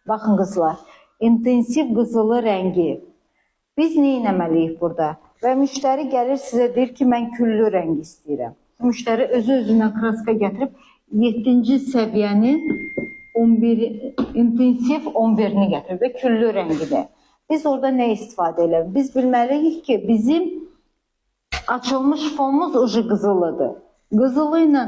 Baxın qızlar, intensiv qızılı rəngi. Biz nə etməliyik burada? Və müştəri gəlir sizə deyir ki, mən küllü rəng istəyirəm. Müştəri özü-özündən kraska gətirib 7-ci səviyyənin 11 intensiv 11-ni gətirib və küllü rəngini. Biz orada nə istifadə edirik? Biz bilməliyik ki, bizim açılmış fonumuz ucu qızılıdır. Qızılı ilə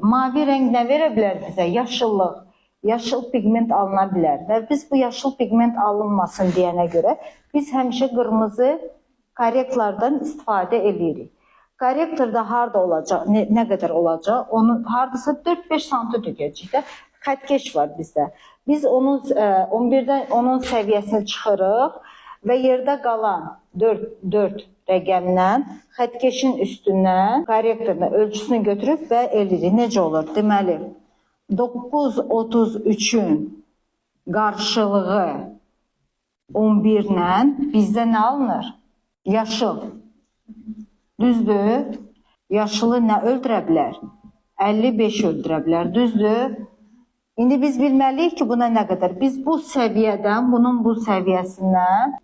mavi rəng nə verə bilər bizə? Yaşıllıq. Yaşıl pigment alına bilər və biz bu yaşıl pigment alınmasın deyənə görə biz həmişə qırmızı korrektorlardan istifadə edirik. Korrektorda harda olacaq, nə qədər olacaq? Onu hardasa 4-5 sm tökəcəyik də xətkeş var bizdə. Biz onun 11-dən onun səviyyəsini çıxırıq və yerdə qalan 4 rəqəmdən xətkeşin üstündən korrektorda ölçüsünü götürüb və edirik. Necə olur? Deməli 9.33-ün qarşılığı 11 ilə bizdə nə alınır? Yaşıl. Düzdür? Yaşılı nə öldürə bilər? 55 öldürə bilər. Düzdür? İndi biz bilməliyik ki, buna nə qədər? Biz bu səviyyədən, bunun bu səviyyəsindən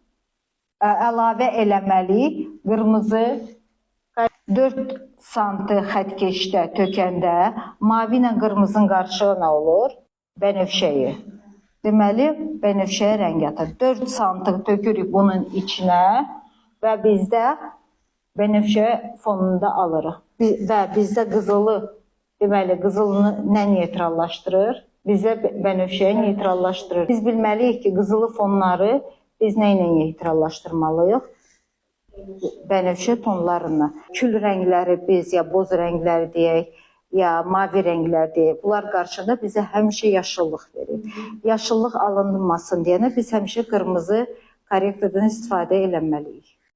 əlavə eləməliyik. Qırmızı 4 sm xətkeşdə tökəndə mavi ilə qırmızının qarşılığı nə olur? Bənövşəyi. Deməli, bənövşəyə rəng atır. 4 sm tökürük bunun içinə və bizdə bənövşə fonunda alırıq. Və bizdə qızılı, deməli, qızılını nə neytrallaşdırır? Bizə bənövşəyə neytrallaşdırır. Biz bilməliyik ki, qızılı fonları biz nə ilə neytrallaşdırmalıyıq? Bənövşə tonlarına. Kül rəngləri biz ya boz rəngləri deyək, ya mavi rənglər deyək. Bunlar qarşında bizə həmişə yaşıllıq verir. Yaşıllıq alınmasın deyənə biz həmişə qırmızı korrektordan istifadə eləməliyik.